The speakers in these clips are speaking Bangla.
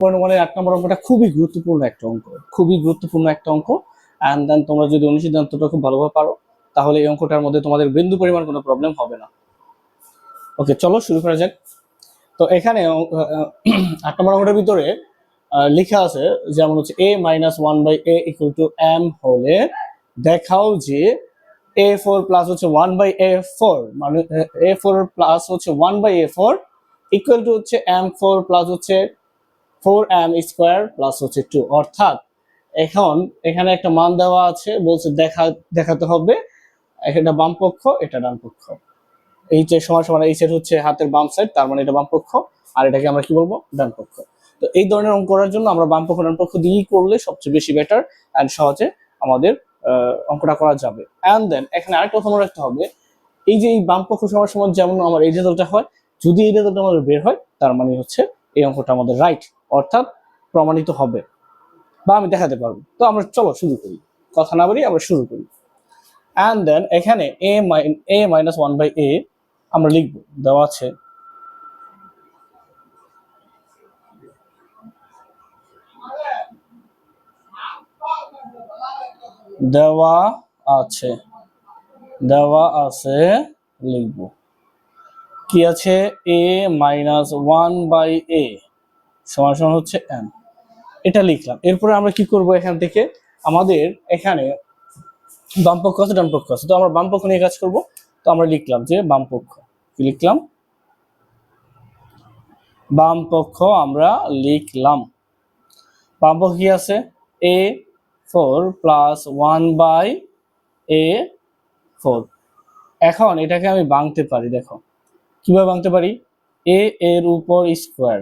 বর্ণমানের 8 নম্বর অঙ্কটা খুবই গুরুত্বপূর্ণ একটা অঙ্ক অ্যান্ড দেন তোমরা যদি অনুসিদ্ধান্তটা খুব ভালোভাবে পারো তাহলে এই অঙ্কটার মধ্যে তোমাদের বিন্দু পরিমাণ কোনো প্রবলেম হবে না। ওকে, চলো শুরু করা যাক। তো এখানে 8 নম্বর অঙ্কটার ভিতরে লেখা আছে যেমন হচ্ছে a-1/a = m হলে দেখাও যে a4 প্লাস হচ্ছে 1/a4 মানে a4 প্লাস হচ্ছে 1/a4 ইকুয়াল টু হচ্ছে m4 প্লাস হচ্ছে 4m স্কয়ার প্লাস হচ্ছে 2। অর্থাৎ এখন এখানে একটা মান দেওয়া আছে, বলছে দেখাতে হবে এটা বাম পক্ষ এটা ডান পক্ষ। এই যে সমান সমান এই সাইড হচ্ছে হাতের বাম সাইড, তার মানে এটা বাম পক্ষ, আর এটাকে আমরা কি বলবো ডান পক্ষ। তো এই ধরনের অঙ্ক করার জন্য আমরা বাম পক্ষ ডান পক্ষ দিয়েই করলে সবচেয়ে বেশি বেটার এন্ড সহজে আমাদের অঙ্কটা করা যাবে। এন্ড দেন এখানে আরেকটা কথা মনে রাখতে হবে, এই যে এই বাম পক্ষ সমান সমান যেমন আমার এই রেজাল্টটা হয়, যদি এই রেজাল্টটা আমাদের বের হয় তার মানে হচ্ছে এই অঙ্কটা আমাদের রাইট, অর্থাৎ প্রমাণিত হবে বা আমি দেখাতে পারবো। তো আমরা চলো শুরু করি, কথা না বলি আমরা শুরু করি। এন্ড দেন এখানে a-1/a আমরা লিখব, দেওয়া আছে লিখব কি আছে a-1/a সমান সমান হচ্ছে m, এটা লিখলাম। এরপরে আমরা কি করব, এখান থেকে আমাদের এখানে বাম পক্ষ আছে ডান পক্ষ আছে, তো আমরা বাম পক্ষ নিয়ে কাজ করব। তো আমরা লিখলাম যে বাম পক্ষ, কি লিখলাম বাম পক্ষ আমরা লিখলাম। বাম পক্ষ কি আছে a4 প্লাস 1/a4। এখন এটাকে আমি ভাঙতে পারি, দেখো কিভাবে ভাঙতে পারি, a এর উপর স্কয়ার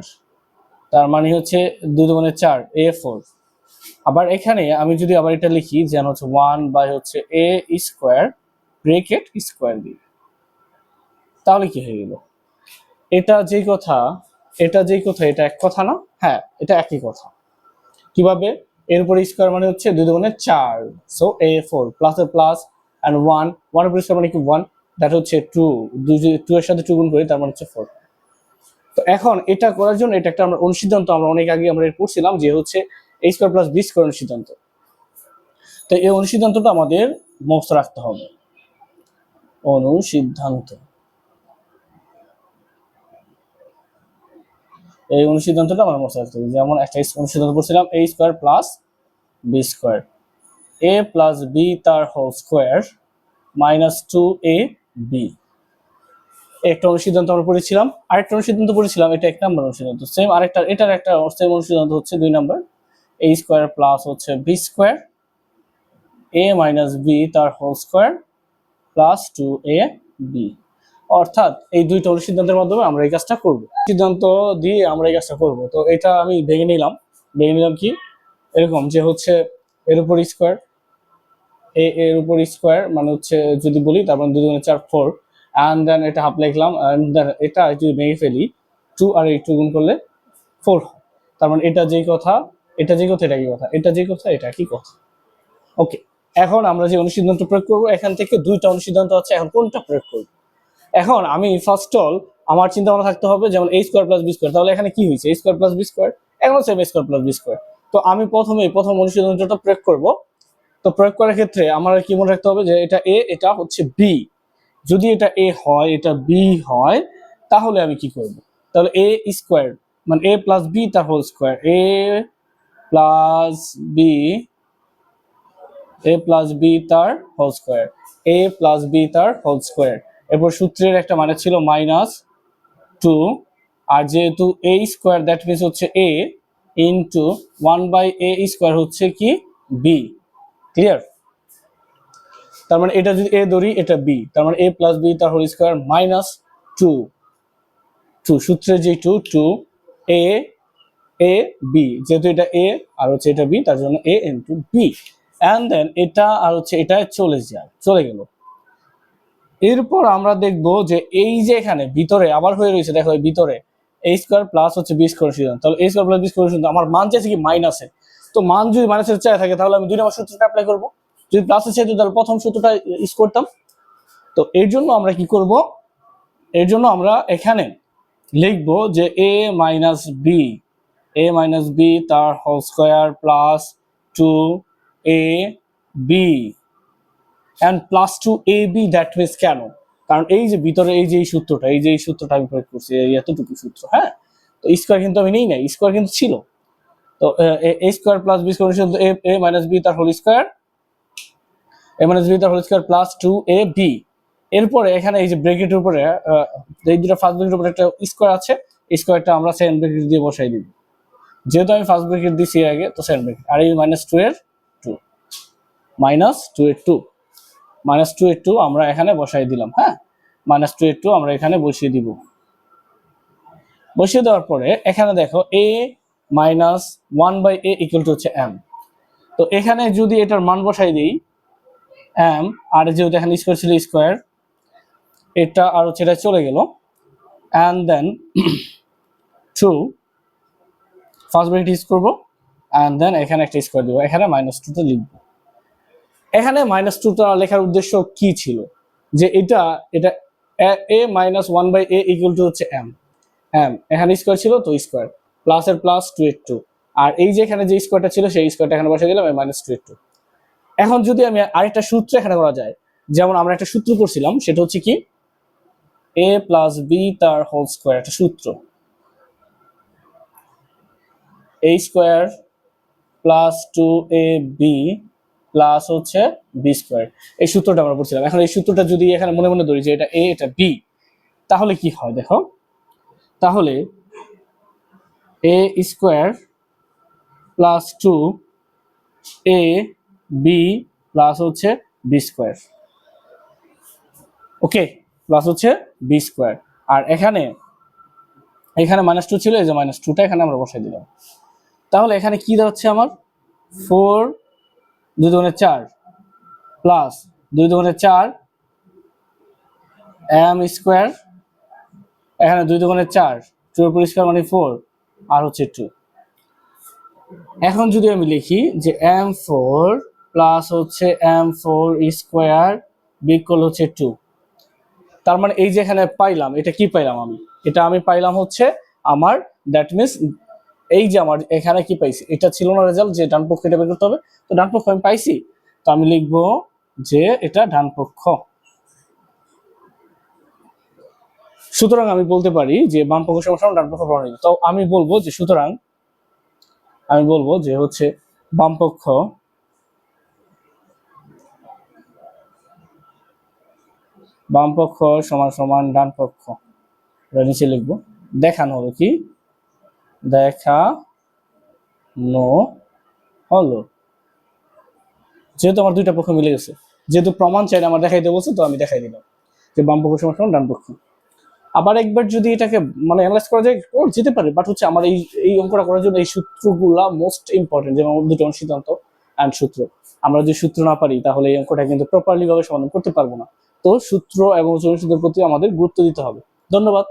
তার মানে হচ্ছে 2 দুগুণে 4 a4। আবার এখানে আমি যদি আবার এটা লিখি যেন হচ্ছে 1/a স্কয়ার ব্রেকেট স্কয়ার দিই, তাহলে কি হয়ে গেল, এটা যেই কথা এটা এক কথা না? হ্যাঁ, এটা একই কথা। কিভাবে, এর উপর স্কয়ার মানে হচ্ছে 2 দুগুণে 4, সো a4 প্লাস এর প্লাস এন্ড 1 এর উপর স্কয়ার মানে কি 1, দ্যাট হচ্ছে 2 2 এর সাথে 2 গুণ করি তার মানে হচ্ছে 4। তো এখন এটা করার জন্য এটা একটা আমরা অনুসিদ্ধান্ত আমরা অনেক আগে আমরা পড়ছিলাম যে হচ্ছে a square plus b square অনুসিদ্ধান্ত। তো এই অনুসিদ্ধান্তটা আমাদের মুখস্থ রাখতে হবে। এই অনুসিদ্ধান্তটা আমরা মুখস্থ রাখতে হবে। যেমন একটা অনুসিদ্ধান্ত পড়ছিলাম a square plus b square, a plus b তার হোল স্কয়ার মাইনাস 2ab। একটা অনুসিদ্ধান্ত আমরা পড়েছিলাম, আরেকটা অনুসিদ্ধান্ত পড়েছিলাম, এটা 1 নম্বর অনুসিদ্ধান্ত। সেম আরেকটা এটার একটা সেম অনুসিদ্ধান্ত হচ্ছে 2 নম্বর, a স্কয়ার প্লাস হচ্ছে b square, a minus b তার হোল স্কয়ার প্লাস 2ab। অর্থাৎ এই দুইটা অনুসিদ্ধান্তের মাধ্যমে আমরা এই কাজটা করব, সিদ্ধান্ত দিয়ে আমরা এই কাজটা করব। তো এটা আমি ভেঙে নিলাম কি এরকম যে হচ্ছে এর উপর স্কয়ার, a এর উপর স্কয়ার মানে হচ্ছে যদি বলি তার মানে 2 দুগুণে 4 4, এন্ড দেন এটা হাফ লিখলাম, এন্ড দেন এটা যদি ভেঙে ফেলি 2 আর 2 গুণ করলে 4 হয়। তার মানে এটা যেই কথা এটা যেই কথা এটা কি কথা, এটা যেই কথা এটা কি কথা। ওকে, এখন আমরা যে অনুসিদ্ধান্ত প্রয়োগ করব, এখান থেকে দুইটা অনুসিদ্ধান্ত আছে, এখন কোনটা প্রয়োগ করব। এখন আমি ফার্স্ট অল আমার চিন্তা ভাবনা থাকতে হবে যেমন a square plus b square, তাহলে এখানে কি হয়েছে a square plus b square, এখন same a square plus b square. তো আমি প্রথম অনুসিদ্ধান্তটা প্রয়োগ করব। তো প্রয়োগ করার ক্ষেত্রে আমার কি মনে রাখতে হবে যে এটা a এটা হচ্ছে b, যদি এটা a হয় এটা b হয় তাহলে আমি কি করব, তাহলে a স্কয়ার মানে a প্লাস b তার whole square, a plus b তার whole square, a plus b তার হোল স্কয়ার। এরপর সূত্রের একটা মানে ছিল -2, আর যেহেতু a স্কয়ার দ্যাট মিন্স হচ্ছে a ইনটু 1/a স্কয়ার হচ্ছে কি b। ক্লিয়ার? তার মানে এটা যদি a ধরি এটা b, তার মানে a প্লাস b তার হোল স্কয়ার -2 সূত্রে যে 2 a b, যেহেতু এটা a আর হচ্ছে এটা b তার জন্য a into b, and then এটা আর হচ্ছে এটা চলে গেল। এরপর আমরা দেখব যে এই যে এখানে ভিতরে আবার হয়ে রয়েছে, দেখো এই ভিতরে a স্কয়ার প্লাস হচ্ছে b স্কয়ার সিদ্ধান্ত, তাহলে a square plus b square সিদ্ধান্ত আমার মান চাইছে কি মাইনাসে। তো মান যদি মাইনাসের চাই থাকে তাহলে আমি 2 নম্বর সূত্রটা অ্যাপ্লাই করব, যদি প্লাসে চাইতো তাহলে প্রথম সূত্রটা ইউজ করতাম। তো এর জন্য আমরা কি করব, এর জন্য আমরা এখানে লিখব যে a minus b a minus B তার whole square plus 2ab and plus 2ab, that means কেন? কারণ এই যে ভিতরে এই যে এই সূত্রটা আমি প্রয়োগ করছি, এই এতটুকু সূত্র, হ্যাঁ। তো স্কোয়ার কিন্তু আমি নেই নাই, স্কোয়ার কিন্তু ছিল। তো a square plus B square a minus B তার whole square, a minus B তার হোল স্কোয়ার প্লাস 2ab। এরপরে এখানে এই যে ব্র্যাকেটের উপরে এই দুটো ফার্স্ট ব্র্যাকেটের উপরে একটা স্কোয়ার আছে, স্কোয়ারটা আমরা সেকেন্ড ব্র্যাকেট দিয়ে বসাই দিব, যেহেতু আমি ফার্স্ট ব্র্যাকেট দিছি আগে, তো সেকেন্ড ব্র্যাকেট। আর এই মাইনাস 2 এর 2, মাইনাস 2 এর 2 আমরা এখানে বসাই দিলাম, হ্যাঁ। মাইনাস 2 এর 2 আমরা এখানে বসিয়ে দিব। বসিয়ে দেওয়ার পরে এখানে দেখো a minus 1/a equal to হচ্ছে m। তো এখানে যদি এটার মান বসাই দিই m, আর যেহেতু এখানে স্কোয়ার ছিল স্কোয়ার, এটা আর হচ্ছে এটা চলে গেল, and then 2 first bracket use করবো, অ্যান্ড দেন এখানে একটা স্কোয়ার দিব, এখানে মাইনাস 2টা লিখবো। এখানে মাইনাস 2টা লেখার উদ্দেশ্য কি ছিল? যে এটা a minus 1/a equal to হচ্ছে m, এখানে স্কোয়ার ছিল তো স্কোয়ার, প্লাস এর প্লাস 2 এর 2, আর এই যে এখানে যে স্কোয়ারটা ছিল সেই স্কোয়ারটা এখানে বসিয়ে দিলাম, মাইনাস 2 এর 2। এখন যদি আমি আরেকটা সূত্র এখানে করা যায়, যেমন আমরা একটা সূত্র করছিলাম, সেটা হচ্ছে কি a প্লাস বি তার হোল স্কোয়ার, একটা সূত্র a square plus 2ab plus হচ্ছে বি স্কোয়ার, এই সূত্রটা আমরা পড়ছিলাম। এখন এই সূত্রটা যদি এখানে মনে মনে ধরি যে এটা a এটা b, তাহলে কি হয় দেখো, তাহলে a square plus 2ab plus হচ্ছে বি স্কোয়ার, ওকে, প্লাস হচ্ছে বি স্কোয়ার। আর এখানে মাইনাস 2 ছিল, এই যে মাইনাস 2টা এখানে আমরা বসাই দিলাম। তাহলে এখানে কি দাঁড়াচ্ছে আমার, 4 2 দুগুণে 4 প্লাস 2 দুগুণে 4 m স্কোয়ার, এখানে 2 দুগুণে 4, 2 এর স্কোয়ার মানে 4, আর হচ্ছে 2। এখন যদি আমি লিখি যে m4 প্লাস হচ্ছে m4 স্কোয়ার বিকল হচ্ছে 2, তার মানে এই যে এখানে পাইলাম, এটা কি পাইলাম আমি, এটা আমি পাইলাম হচ্ছে আমার, দ্যাট মিনস এই যে আমার এখানে কি পাইছি, এটা ছিল না রেজাল্ট যে ডান পক্ষ এটা বের করতে হবে, তো ডান পক্ষ আমি পাইছি, তো আমি লিখবো যে এটা ডান পক্ষ। সুতরাং আমি বলতে পারি যে বাম পক্ষ সমান ডান পক্ষ প্রমাণিত। তো আমি বলবো যে সুতরাং আমি বলবো যে হচ্ছে বাম পক্ষ সমান সমান ডান পক্ষ, নিচে লিখবো, দেখানো হলো কি, দেখানো হলো, যেহেতু আমার দুইটা পক্ষ মিলে গেছে, যেহেতু প্রমাণ চাইলে আমার দেখাইতে বলছে, তো আমি দেখাই দিলাম যে বাম পক্ষ সমান সমান ডান পক্ষ। আবার একবার যদি এটাকে মানে অ্যানালাইজ করা যায়, যেতে পারে, বাট হচ্ছে আমার এই অঙ্কটা করার জন্য এই সূত্রগুলা মোস্ট ইম্পর্টেন্ট, যেমন দুটো সিদ্ধান্ত অ্যান্ড সূত্র। আমরা যদি সূত্র না পারি তাহলে এই অঙ্কটা কিন্তু প্রপারলি ভাবে সমাধান করতে পারবো না। তো সূত্র এবং অনুশীলনের প্রতি আমাদের গুরুত্ব দিতে হবে। ধন্যবাদ।